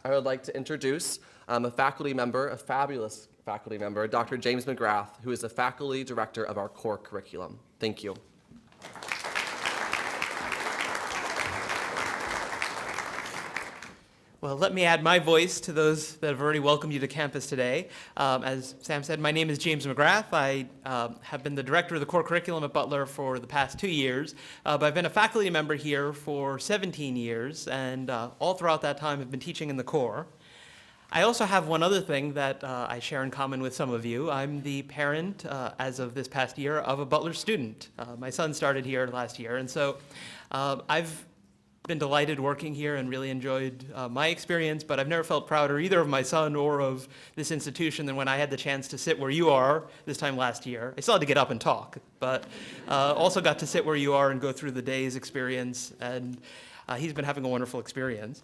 I would like to introduce a faculty member, a fabulous faculty member, Dr. James McGrath, who is the faculty director of our core curriculum. Thank you. Well, let me add my voice to those that have already welcomed you to campus today. As Sam said, my name is James McGrath. I have been the director of the core curriculum at Butler for the past 2 years, but I've been a faculty member here for 17 years, and all throughout that time I've been teaching in the core. I also have one other thing that I share in common with some of you. I'm the parent, as of this past year, of a Butler student. My son started here last year, and so I've been delighted working here and really enjoyed my experience, but I've never felt prouder either of my son or of this institution than when I had the chance to sit where you are this time last year. I still had to get up and talk, but also got to sit where you are and go through the day's experience, and he's been having a wonderful experience.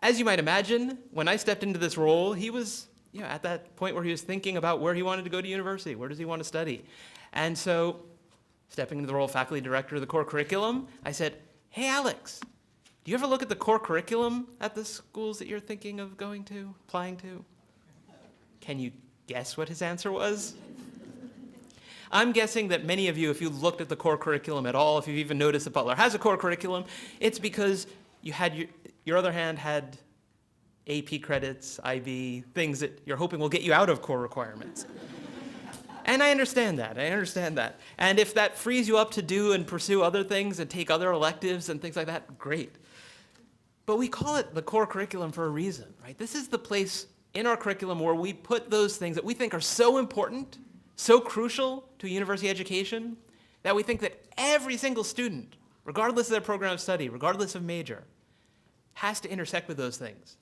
As you might imagine, when I stepped into this role, he was at that point where he was thinking about where he wanted to go to university, where does he want to study. And so, stepping into the role of faculty director of the core curriculum, I said, hey Alex, do you ever look at the core curriculum at the schools that you're thinking of going to, applying to? Can you guess what his answer was? I'm guessing that many of you, if you looked at the core curriculum at all, if you've even noticed that Butler has a core curriculum, it's because you had your other hand had AP credits, IB, things that you're hoping will get you out of core requirements. And I understand that. And if that frees you up to do and pursue other things and take other electives and things like that, great. But we call it the core curriculum for a reason, right? This is the place in our curriculum where we put those things that we think are so important, so crucial to university education, that we think that every single student, regardless of their program of study, regardless of major, has to intersect with those things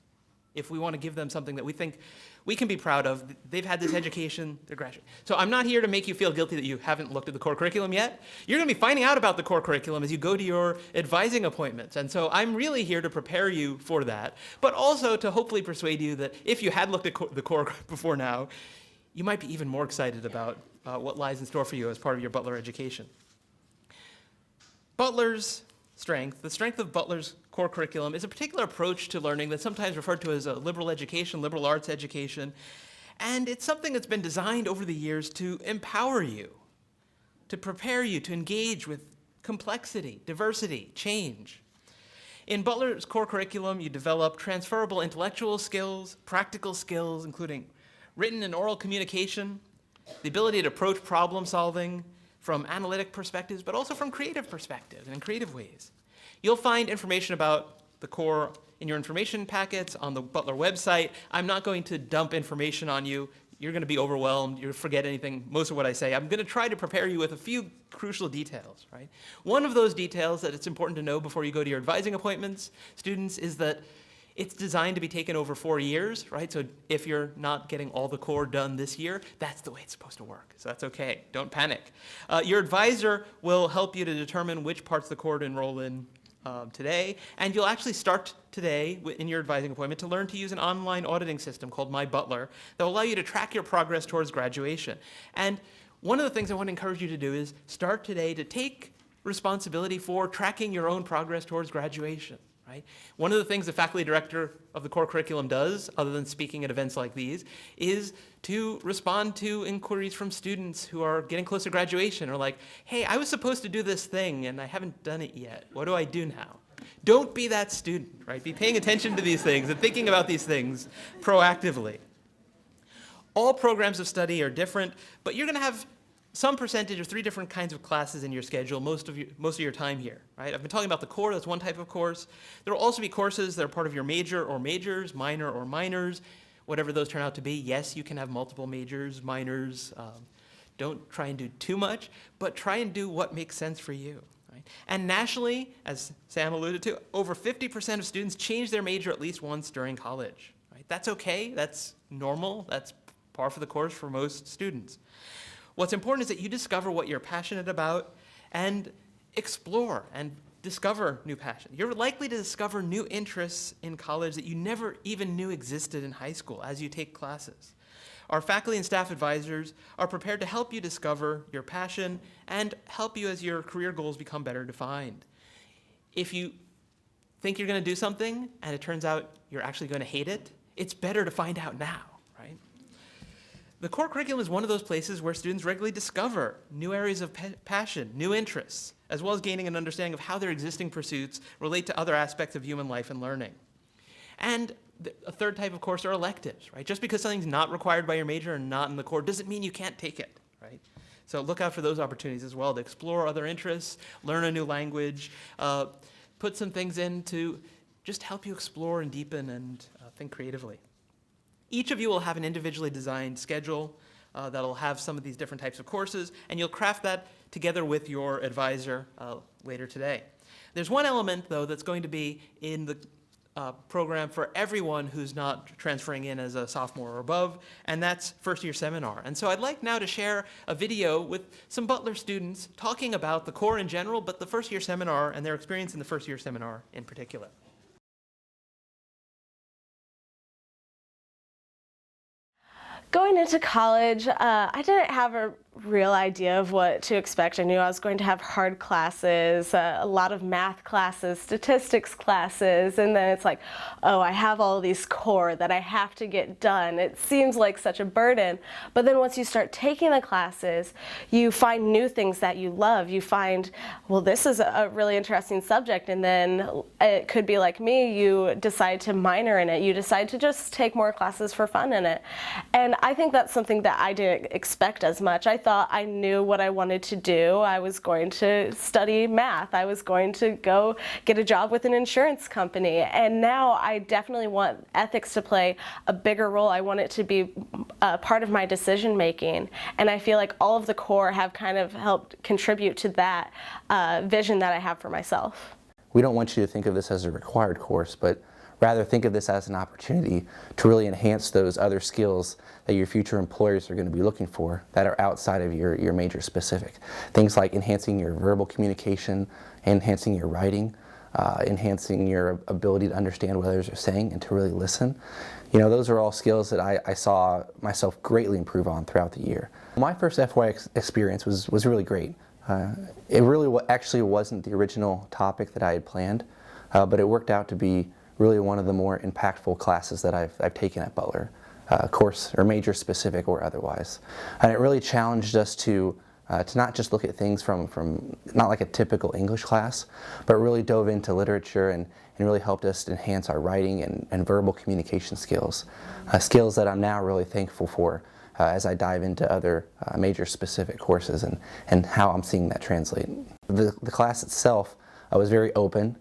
if we want to give them something that we think we can be proud of. They've had this education, they're graduating. So I'm not here to make you feel guilty that you haven't looked at the core curriculum yet. You're going to be finding out about the core curriculum as you go to your advising appointments. And so I'm really here to prepare you for that, but also to hopefully persuade you that if you had looked at the core before now, you might be even more excited about what lies in store for you as part of your Butler education. Butler's strength, the strength of Butler's core curriculum, is a particular approach to learning that's sometimes referred to as a liberal education, liberal arts education, and it's something that's been designed over the years to empower you, to prepare you to engage with complexity, diversity, change. In Butler's core curriculum, you develop transferable intellectual skills, practical skills, including written and oral communication, the ability to approach problem solving from analytic perspectives, but also from creative perspectives and in creative ways. You'll find information about the core in your information packets on the Butler website. I'm not going to dump information on you. You're going to be overwhelmed. You'll forget most of what I say. I'm going to try to prepare you with a few crucial details, right? One of those details that it's important to know before you go to your advising appointments, students, is that it's designed to be taken over 4 years, right? So if you're not getting all the core done this year, that's the way it's supposed to work. So that's okay. Don't panic. Your advisor will help you to determine which parts of the core to enroll in today, and you'll actually start today in your advising appointment to learn to use an online auditing system called My Butler that will allow you to track your progress towards graduation. And one of the things I want to encourage you to do is start today to take responsibility for tracking your own progress towards graduation. Right? One of the things the faculty director of the core curriculum does, other than speaking at events like these, is to respond to inquiries from students who are getting close to graduation, or like, hey, I was supposed to do this thing and I haven't done it yet. What do I do now? Don't be that student, right? Be paying attention to these things and thinking about these things proactively. All programs of study are different, but you're going to have some percentage of 3 different kinds of classes in your schedule most of your time here, right? I've been talking about the core, that's one type of course. There will also be courses that are part of your major or majors, minor or minors, whatever those turn out to be. Yes, you can have multiple majors, minors. Don't try and do too much, but try and do what makes sense for you, right? And nationally, as Sam alluded to, over 50% of students change their major at least once during college, right? That's okay, that's normal, that's par for the course for most students. What's important is that you discover what you're passionate about and explore and discover new passion. You're likely to discover new interests in college that you never even knew existed in high school as you take classes. Our faculty and staff advisors are prepared to help you discover your passion and help you as your career goals become better defined. If you think you're going to do something and it turns out you're actually going to hate it, it's better to find out now, right? The core curriculum is one of those places where students regularly discover new areas of passion, new interests, as well as gaining an understanding of how their existing pursuits relate to other aspects of human life and learning. And a third type of course are electives, right? Just because something's not required by your major and not in the core doesn't mean you can't take it, right? So look out for those opportunities as well to explore other interests, learn a new language, put some things in to just help you explore and deepen and think creatively. Each of you will have an individually designed schedule that'll have some of these different types of courses, and you'll craft that together with your advisor later today. There's one element, though, that's going to be in the program for everyone who's not transferring in as a sophomore or above, and that's first-year seminar. And so I'd like now to share a video with some Butler students talking about the core in general, but the first-year seminar and their experience in the first-year seminar in particular. Going into college, I didn't have a real idea of what to expect. I knew I was going to have hard classes, a lot of math classes, statistics classes, and then it's like, oh, I have all these core that I have to get done. It seems like such a burden. But then once you start taking the classes, you find new things that you love. You find, well, this is a really interesting subject, and then it could be like me, you decide to minor in it. You decide to just take more classes for fun in it. And I think that's something that I didn't expect as much. I thought I knew what I wanted to do. I was going to study math. I was going to go get a job with an insurance company. And now I definitely want ethics to play a bigger role. I want it to be part of my decision making. And I feel like all of the core have kind of helped contribute to that vision that I have for myself. We don't want you to think of this as a required course, but rather think of this as an opportunity to really enhance those other skills that your future employers are going to be looking for that are outside of your major specific. Things like enhancing your verbal communication, enhancing your writing, enhancing your ability to understand what others are saying and to really listen. You know, those are all skills that I saw myself greatly improve on throughout the year. My first FY experience was really great. It really actually wasn't the original topic that I had planned, but it worked out to be really one of the more impactful classes that I've taken at Butler, course or major specific or otherwise. And it really challenged us to not just look at things from not like a typical English class, but really dove into literature and really helped us enhance our writing and verbal communication skills, skills that I'm now really thankful for as I dive into other major specific courses and how I'm seeing that translate. The class itself was very open.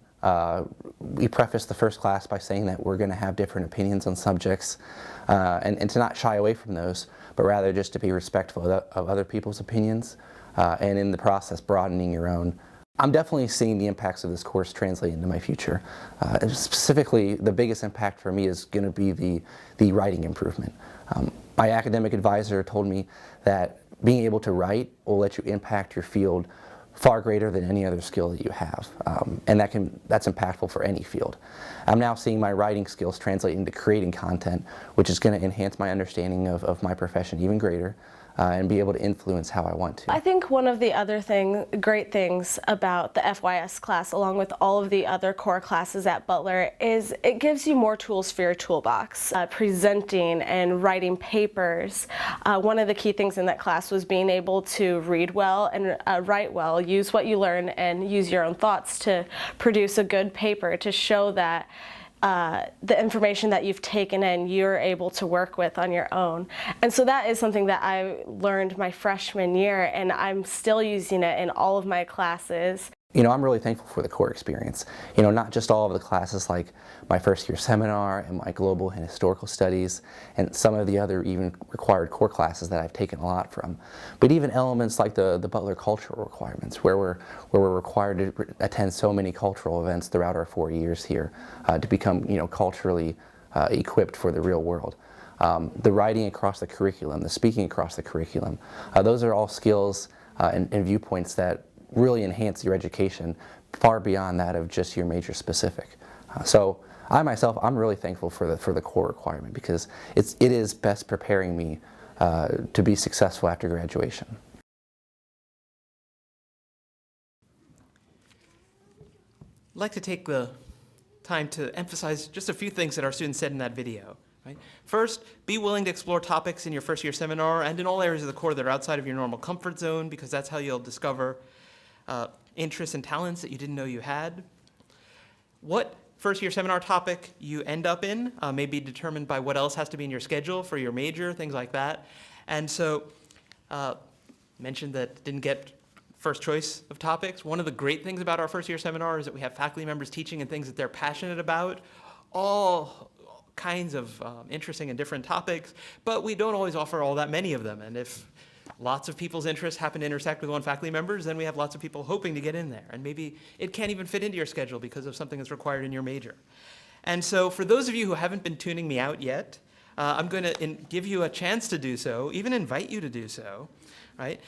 We prefaced the first class by saying that we're going to have different opinions on subjects and to not shy away from those, but rather just to be respectful of other people's opinions and in the process broadening your own. I'm definitely seeing the impacts of this course translate into my future. Specifically, the biggest impact for me is going to be the writing improvement. My academic advisor told me that being able to write will let you impact your field far greater than any other skill that you have, and that's impactful for any field. I'm now seeing my writing skills translate into creating content, which is going to enhance my understanding of my profession even greater, and be able to influence how I want to. I think one of the other great things about the FYS class, along with all of the other core classes at Butler, is it gives you more tools for your toolbox. Presenting and writing papers. One of the key things in that class was being able to read well and write well, use what you learn and use your own thoughts to produce a good paper to show that the information that you've taken in, you're able to work with on your own. And so that is something that I learned my freshman year, and I'm still using it in all of my classes. You know, I'm really thankful for the core experience. You know, not just all of the classes like my first year seminar and my global and historical studies and some of the other even required core classes that I've taken a lot from, but even elements like the Butler cultural requirements where we're required to attend so many cultural events throughout our 4 years here to become, you know, culturally equipped for the real world. The writing across the curriculum, the speaking across the curriculum, those are all skills and viewpoints that really enhance your education far beyond that of just your major specific. So I'm really thankful for the core requirement because it is best preparing me to be successful after graduation. I'd like to take the time to emphasize just a few things that our students said in that video. Right? First, be willing to explore topics in your first year seminar and in all areas of the core that are outside of your normal comfort zone, because that's how you'll discover interests and talents that you didn't know you had. What first year seminar topic you end up in may be determined by what else has to be in your schedule for your major, things like that. And so, mentioned that didn't get first choice of topics. One of the great things about our first year seminar is that we have faculty members teaching in things that they're passionate about, all kinds of interesting and different topics, but we don't always offer all that many of them. And if lots of people's interests happen to intersect with one faculty members, then we have lots of people hoping to get in there. And maybe it can't even fit into your schedule because of something that's required in your major. And so for those of you who haven't been tuning me out yet, I'm going to give you a chance to do so, even invite you to do so, right?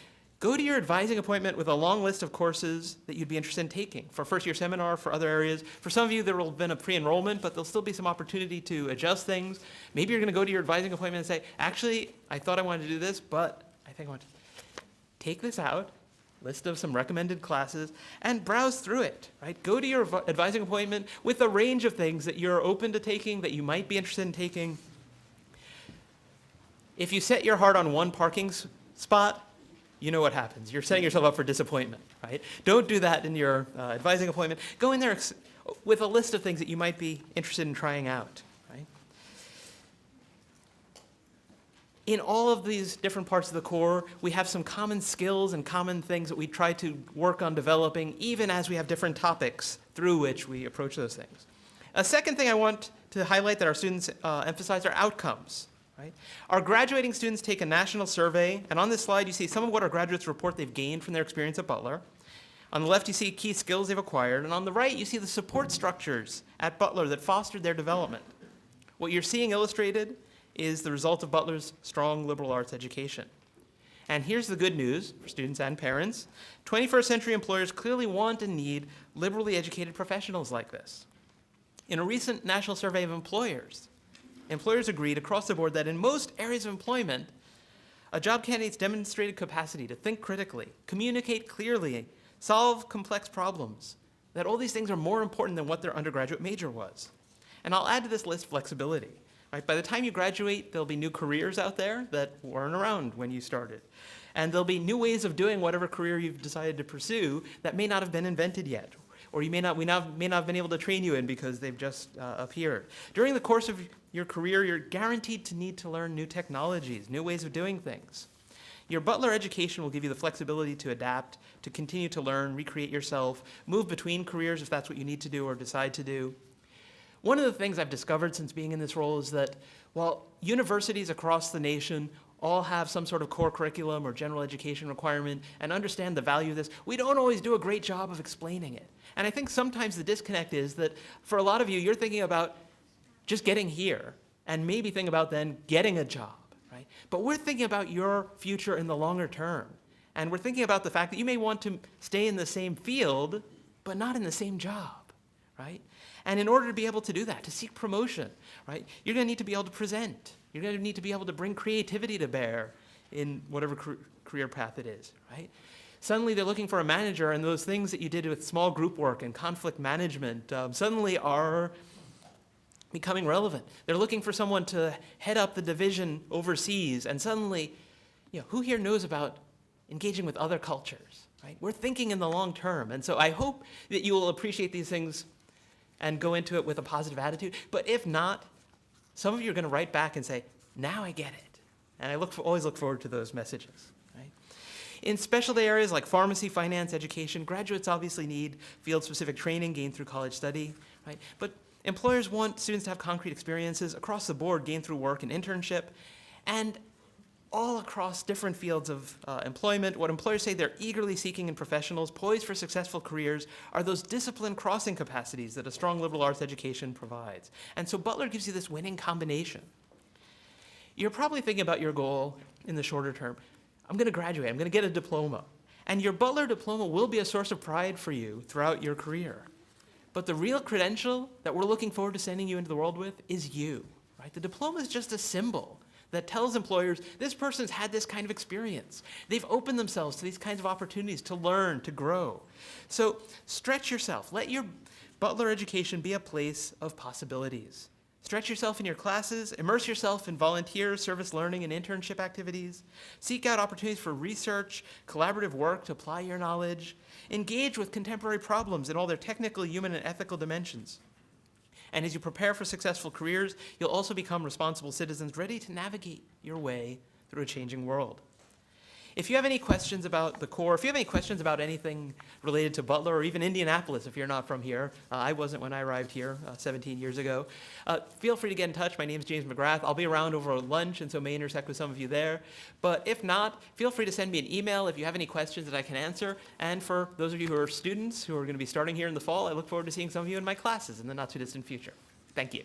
Go to your advising appointment with a long list of courses that you'd be interested in taking for first year seminar, for other areas. For some of you, there will have been a pre-enrollment, but there'll still be some opportunity to adjust things. Maybe you're going to go to your advising appointment and say, actually, I thought I wanted to do this, but I think I want to take this out, list of some recommended classes, and browse through it, right? Go to your advising appointment with a range of things that you're open to taking, that you might be interested in taking. If you set your heart on one parking spot, you know what happens. You're setting yourself up for disappointment, right? Don't do that in your advising appointment. Go in there with a list of things that you might be interested in trying out, right? In all of these different parts of the core, we have some common skills and common things that we try to work on developing, even as we have different topics through which we approach those things. A second thing I want to highlight that our students emphasize are outcomes. Right? Our graduating students take a national survey, and on this slide you see some of what our graduates report they've gained from their experience at Butler. On the left you see key skills they've acquired, and on the right you see the support structures at Butler that fostered their development. What you're seeing illustrated is the result of Butler's strong liberal arts education. And here's the good news for students and parents. 21st century employers clearly want and need liberally educated professionals like this. In a recent national survey of employers agreed across the board that in most areas of employment, a job candidate's demonstrated capacity to think critically, communicate clearly, solve complex problems, that all these things are more important than what their undergraduate major was. And I'll add to this list flexibility. Right? By the time you graduate, there'll be new careers out there that weren't around when you started. And there'll be new ways of doing whatever career you've decided to pursue that may not have been invented yet, or we may not have been able to train you in because they've just appeared. During the course of your career, you're guaranteed to need to learn new technologies, new ways of doing things. Your Butler education will give you the flexibility to adapt, to continue to learn, recreate yourself, move between careers if that's what you need to do or decide to do. One of the things I've discovered since being in this role is that while universities across the nation all have some sort of core curriculum or general education requirement and understand the value of this, we don't always do a great job of explaining it. And I think sometimes the disconnect is that for a lot of you, you're thinking about just getting here and maybe think about then getting a job, right? But we're thinking about your future in the longer term. And we're thinking about the fact that you may want to stay in the same field, but not in the same job, right? And in order to be able to do that, to seek promotion, right, you're going to need to be able to present. You're going to need to be able to bring creativity to bear in whatever career path it is, right? Suddenly they're looking for a manager, and those things that you did with small group work and conflict management suddenly are becoming relevant. They're looking for someone to head up the division overseas, and suddenly, who here knows about engaging with other cultures, right? We're thinking in the long term, and so I hope that you will appreciate these things and go into it with a positive attitude. But if not, some of you are going to write back and say, now I get it. And I always look forward to those messages. Right? In specialty areas like pharmacy, finance, education, graduates obviously need field-specific training gained through college study. Right? But employers want students to have concrete experiences across the board gained through work and internship. And all across different fields of employment, what employers say they're eagerly seeking in professionals poised for successful careers are those discipline crossing capacities that a strong liberal arts education provides. And so Butler gives you this winning combination. You're probably thinking about your goal in the shorter term. I'm going to graduate. I'm going to get a diploma. And your Butler diploma will be a source of pride for you throughout your career. But the real credential that we're looking forward to sending you into the world with is you. Right? The diploma is just a symbol that tells employers, this person's had this kind of experience. They've opened themselves to these kinds of opportunities to learn, to grow. So stretch yourself. Let your Butler education be a place of possibilities. Stretch yourself in your classes, immerse yourself in volunteer, service learning, and internship activities. Seek out opportunities for research, collaborative work to apply your knowledge. Engage with contemporary problems in all their technical, human, and ethical dimensions. And as you prepare for successful careers, you'll also become responsible citizens ready to navigate your way through a changing world. If you have any questions about the core, if you have any questions about anything related to Butler or even Indianapolis, if you're not from here, I wasn't when I arrived here 17 years ago, feel free to get in touch. My name is James McGrath. I'll be around over lunch, and so may intersect with some of you there. But if not, feel free to send me an email if you have any questions that I can answer. And for those of you who are students who are going to be starting here in the fall, I look forward to seeing some of you in my classes in the not-too-distant future. Thank you.